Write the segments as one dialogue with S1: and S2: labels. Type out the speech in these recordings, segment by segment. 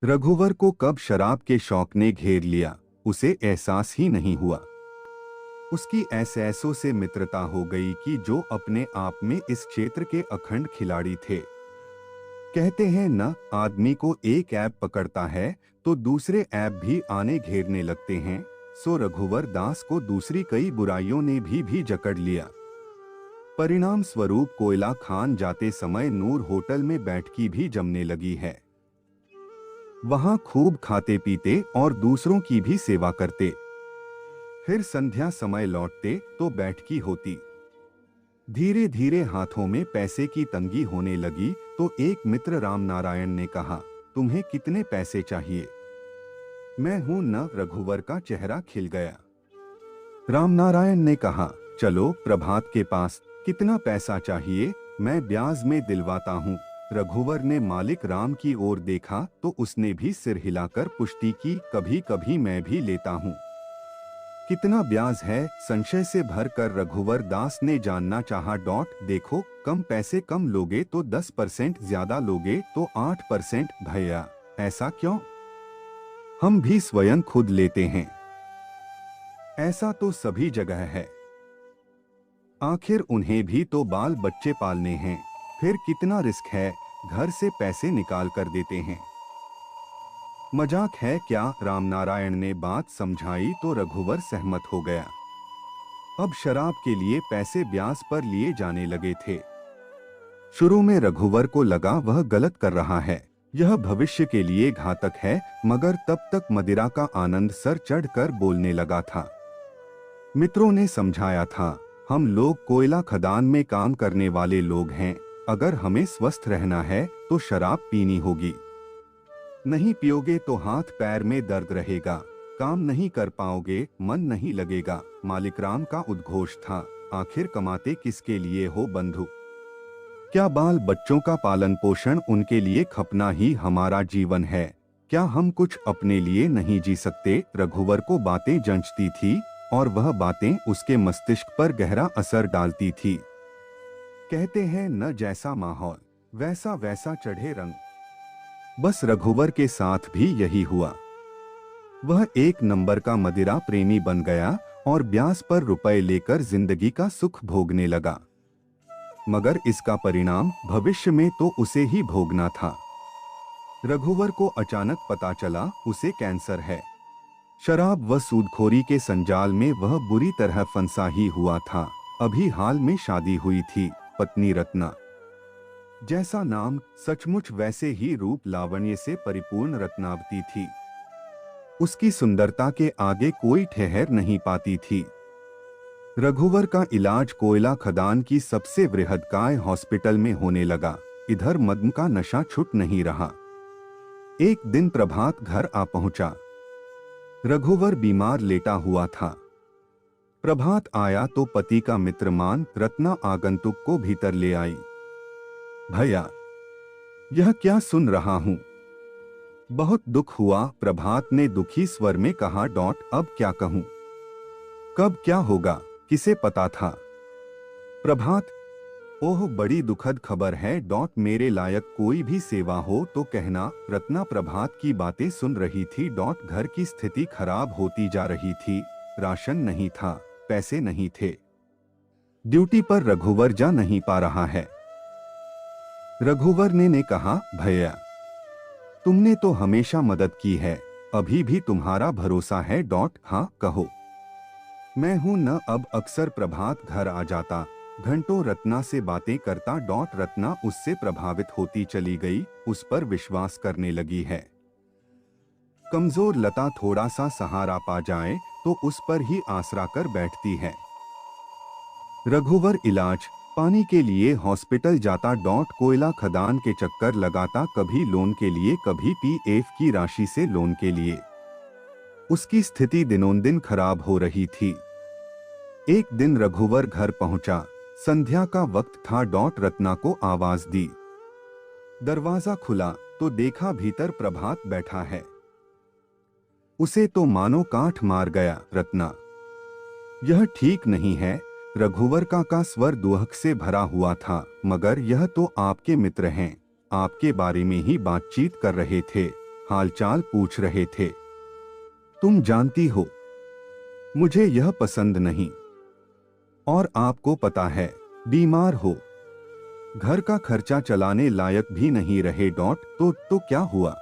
S1: रघुवर को कब शराब के शौक ने घेर लिया, उसे एहसास ही नहीं हुआ। उसकी ऐसों से मित्रता हो गई कि जो अपने आप में इस क्षेत्र के अखंड खिलाड़ी थे। कहते हैं न, आदमी को एक ऐप पकड़ता है तो दूसरे ऐप भी आने घेरने लगते हैं। सो रघुवर दास को दूसरी कई बुराइयों ने भी जकड़ लिया। परिणाम स्वरूप कोयला खान जाते समय नूर होटल में बैठकी भी जमने लगी है। वहां खूब खाते पीते और दूसरों की भी सेवा करते। फिर संध्या समय लौटते तो बैठकी होती। धीरे धीरे हाथों में पैसे की तंगी होने लगी तो एक मित्र रामनारायण ने कहा, तुम्हें कितने पैसे चाहिए? मैं हूं न, रघुवर का चेहरा खिल गया। रामनारायण ने कहा, चलो प्रभात के पास, कितना पैसा चाहिए, मैं ब्याज में दिलवाता हूँ। रघुवर ने मालिक राम की ओर देखा तो उसने भी सिर हिलाकर पुष्टि की, कभी कभी मैं भी लेता हूँ। कितना ब्याज है? संशय से भरकर रघुवर दास ने जानना चाहा। देखो, कम पैसे कम लोगे तो 10%, ज्यादा लोगे तो 8%। भैया ऐसा क्यों? हम भी स्वयं खुद लेते हैं। ऐसा तो सभी जगह है। आखिर उन्हें भी तो बाल बच्चे पालने हैं। फिर कितना रिस्क है, घर से पैसे निकाल कर देते हैं। मजाक है क्या? रामनारायण ने बात समझाई तो रघुवर सहमत हो गया। अब शराब के लिए पैसे ब्याज पर लिए जाने लगे थे। शुरू में रघुवर को लगा वह गलत कर रहा है, यह भविष्य के लिए घातक है, मगर तब तक मदिरा का आनंद सर चढ़कर बोलने लगा था। मित्रों ने समझाया था, हम लोग कोयला खदान में काम करने वाले लोग हैं, अगर हमें स्वस्थ रहना है तो शराब पीनी होगी। नहीं पियोगे तो हाथ पैर में दर्द रहेगा, काम नहीं कर पाओगे, मन नहीं लगेगा। मालिक राम का उद्घोष था, आखिर कमाते किसके लिए हो बंधु? क्या बाल बच्चों का पालन पोषण उनके लिए खपना ही हमारा जीवन है? क्या हम कुछ अपने लिए नहीं जी सकते? रघुवर को बातें जंचती थी और वह बातें उसके मस्तिष्क पर गहरा असर डालती थी। कहते हैं न, जैसा माहौल वैसा वैसा चढ़े रंग। बस रघुवर के साथ भी यही हुआ। वह एक नंबर का मदिरा प्रेमी बन गया और ब्याज पर रुपए लेकर जिंदगी का सुख भोगने लगा। मगर इसका परिणाम भविष्य में तो उसे ही भोगना था। रघुवर को अचानक पता चला उसे कैंसर है। शराब व सूदखोरी के संजाल में वह बुरी तरह फंसा ही हुआ था। अभी हाल में शादी हुई थी, पत्नी रत्ना। जैसा नाम सचमुच वैसे ही रूप लावण्य से परिपूर्ण रत्नावती थी। उसकी सुंदरता के आगे कोई ठहर नहीं पाती थी। रघुवर का इलाज कोयला खदान की सबसे बृहत्काय हॉस्पिटल में होने लगा। इधर मद्य का नशा छूट नहीं रहा। एक दिन प्रभात घर आ पहुंचा। रघुवर बीमार लेटा हुआ था। प्रभात आया तो पति का मित्र मान रत्ना आगंतुक को भीतर ले आई। भैया, यह क्या सुन रहा हूं? बहुत दुख हुआ, प्रभात ने दुखी स्वर में कहा। अब क्या कहूं? कब क्या होगा किसे पता था? प्रभात, ओह बड़ी दुखद खबर है। मेरे लायक कोई भी सेवा हो तो कहना। रत्ना प्रभात की बातें सुन रही थी। घर की स्थिति खराब होती जा रही थी। राशन नहीं था, पैसे नहीं थे, ड्यूटी पर रघुवर जा नहीं पा रहा है। रघुवर ने कहा, भैया तुमने तो हमेशा मदद की है, अभी भी तुम्हारा भरोसा है। हाँ कहो। मैं हूं न। अब अक्सर प्रभात घर आ जाता, घंटों रत्ना से बातें करता। रत्ना उससे प्रभावित होती चली गई, उस पर विश्वास करने लगी है। कमजोर लता थोड़ा सा सहारा पा जाए तो उस पर ही आसरा कर बैठती है। रघुवर इलाज पानी के लिए हॉस्पिटल जाता। कोयला खदान के चक्कर लगाता, कभी लोन के लिए, कभी पीएफ की राशि से लोन के लिए। उसकी स्थिति दिनों दिन खराब हो रही थी। एक दिन रघुवर घर पहुंचा। संध्या का वक्त था। रत्ना को आवाज दी। दरवाजा खुला तो देखा भीतर प्रभात बैठा है। उसे तो मानो कांठ मार गया। रत्ना, यह ठीक नहीं है। रघुवर का स्वर दुहक से भरा हुआ था। मगर यह तो आपके मित्र हैं, आपके बारे में ही बातचीत कर रहे थे। हालचाल पूछ रहे थे। तुम जानती हो, मुझे यह पसंद नहीं। और आपको पता है, बीमार हो, घर का खर्चा चलाने लायक भी नहीं रहे। तो क्या हुआ?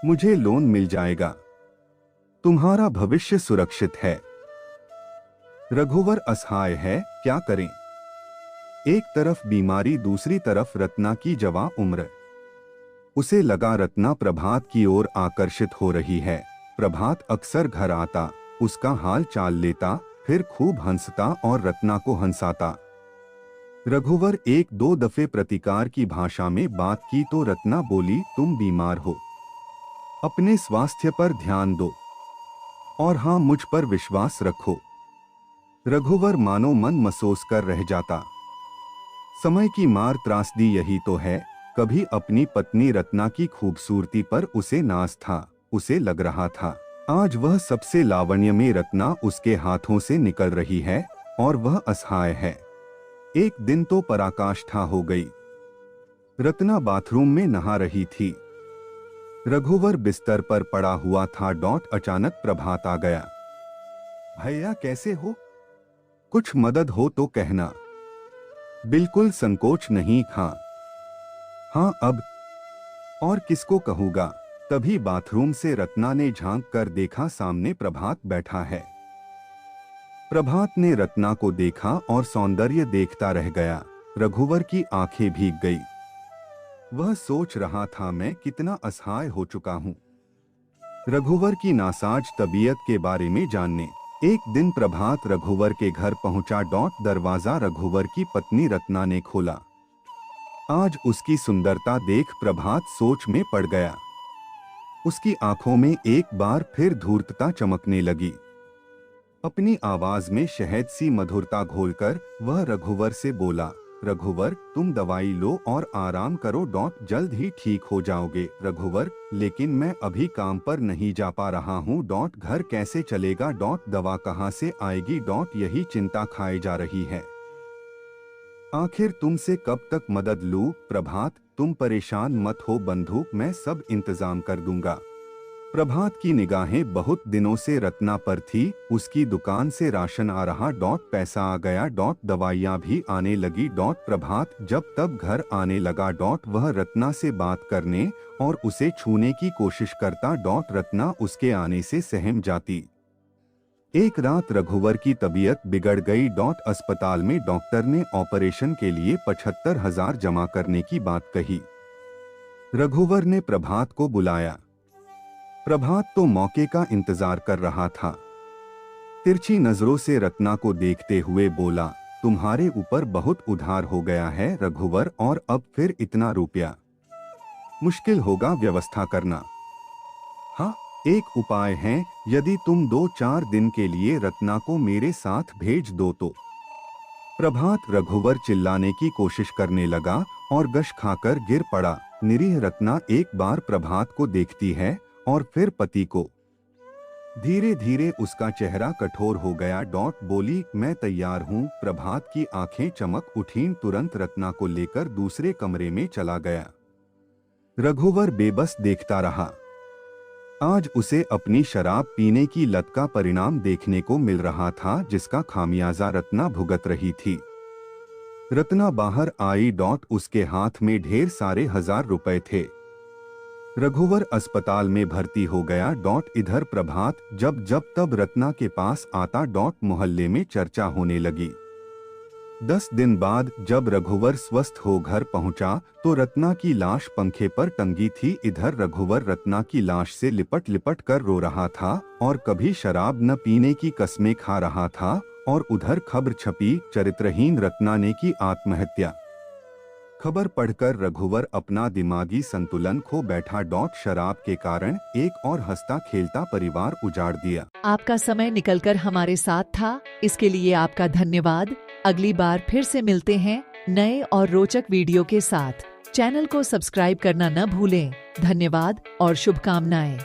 S1: मुझे लोन मिल जाएगा, तुम्हारा भविष्य सुरक्षित है। रघुवर असहाय है, क्या करें? एक तरफ बीमारी, दूसरी तरफ रत्ना की जवां उम्र। उसे लगा रत्ना प्रभात की ओर आकर्षित हो रही है। प्रभात अक्सर घर आता, उसका हाल चाल लेता, फिर खूब हंसता और रत्ना को हंसाता। रघुवर एक दो दफे प्रतिकार की भाषा में बात की तो रत्ना बोली, तुम बीमार हो, अपने स्वास्थ्य पर ध्यान दो और हाँ, मुझ पर विश्वास रखो। रघुवर मानो मन महसूस कर रह जाता। समय की मार त्रासदी यही तो है। कभी अपनी पत्नी रत्ना की खूबसूरती पर उसे नाज था, उसे लग रहा था आज वह सबसे लावण्य में रत्ना उसके हाथों से निकल रही है और वह असहाय है। एक दिन तो पराकाष्ठा हो गई। रत्ना बाथरूम में नहा रही थी। रघुवर बिस्तर पर पड़ा हुआ था। अचानक प्रभात आ गया। भैया कैसे हो? कुछ मदद हो तो कहना। बिल्कुल संकोच नहीं। हाँ अब और किसको कहूँगा? तभी बाथरूम से रत्ना ने झांक कर देखा, सामने प्रभात बैठा है। प्रभात ने रत्ना को देखा और सौंदर्य देखता रह गया। रघुवर की आंखें भीग गई। वह सोच रहा था, मैं कितना असहाय हो चुका हूँ। रघुवर की नासाज तबीयत के बारे में जानने एक दिन प्रभात रघुवर के घर पहुंचा। दरवाजा रघुवर की पत्नी रत्ना ने खोला। आज उसकी सुंदरता देख प्रभात सोच में पड़ गया। उसकी आंखों में एक बार फिर धूर्तता चमकने लगी। अपनी आवाज में शहद सी मधुरता घोलकर वह रघुवर से बोला, रघुवर तुम दवाई लो और आराम करो। जल्द ही ठीक हो जाओगे। रघुवर, लेकिन मैं अभी काम पर नहीं जा पा रहा हूँ। घर कैसे चलेगा? दवा कहाँ से आएगी? यही चिंता खाए जा रही है। आखिर तुमसे कब तक मदद लूं? प्रभात, तुम परेशान मत हो बंधु, मैं सब इंतजाम कर दूंगा। प्रभात की निगाहें बहुत दिनों से रत्ना पर थी। उसकी दुकान से राशन आ रहा। पैसा आ गया। दवाइयाँ भी आने लगी। प्रभात जब तब घर आने लगा। वह रत्ना से बात करने और उसे छूने की कोशिश करता। रत्ना उसके आने से सहम जाती। एक रात रघुवर की तबीयत बिगड़ गई। अस्पताल में डॉक्टर ने ऑपरेशन के लिए 75,000 जमा करने की बात कही। रघुवर ने प्रभात को बुलाया। प्रभात तो मौके का इंतजार कर रहा था। तिरछी नजरों से रत्ना को देखते हुए बोला, तुम्हारे ऊपर बहुत उधार हो गया है रघुवर, और अब फिर इतना रुपया, मुश्किल होगा व्यवस्था करना। हाँ, एक उपाय है, यदि तुम 2-4 दिन के लिए रत्ना को मेरे साथ भेज दो तो। प्रभात रघुवर चिल्लाने की कोशिश करने लगा और गश खाकर गिर पड़ा। निरीह रत्ना एक बार प्रभात को देखती है और फिर पति को। धीरे धीरे उसका चेहरा कठोर हो गया। बोली, मैं तैयार हूँ। प्रभात की आंखें चमक उठीं। तुरंत रत्ना को लेकर दूसरे कमरे में चला गया। रघुवर बेबस देखता रहा। आज उसे अपनी शराब पीने की लत का परिणाम देखने को मिल रहा था, जिसका खामियाजा रत्ना भुगत रही थी। रत्ना बाहर आई। उसके हाथ में ढेर सारे 1000 रुपए थे। रघुवर अस्पताल में भर्ती हो गया। इधर प्रभात जब तब रत्ना के पास आता। मोहल्ले में चर्चा होने लगी। 10 दिन बाद जब रघुवर स्वस्थ हो घर पहुंचा तो रत्ना की लाश पंखे पर टंगी थी। इधर रघुवर रत्ना की लाश से लिपट लिपट कर रो रहा था और कभी शराब न पीने की कस्में खा रहा था, और उधर खबर छपी, चरित्रहीन रत्ना ने की आत्महत्या। खबर पढ़कर रघुवर अपना दिमागी संतुलन खो बैठा। शराब के कारण एक और हंसता खेलता परिवार उजाड़ दिया।
S2: आपका समय निकलकर हमारे साथ था, इसके लिए आपका धन्यवाद। अगली बार फिर से मिलते हैं नए और रोचक वीडियो के साथ। चैनल को सब्सक्राइब करना न भूलें। धन्यवाद और शुभकामनाएं।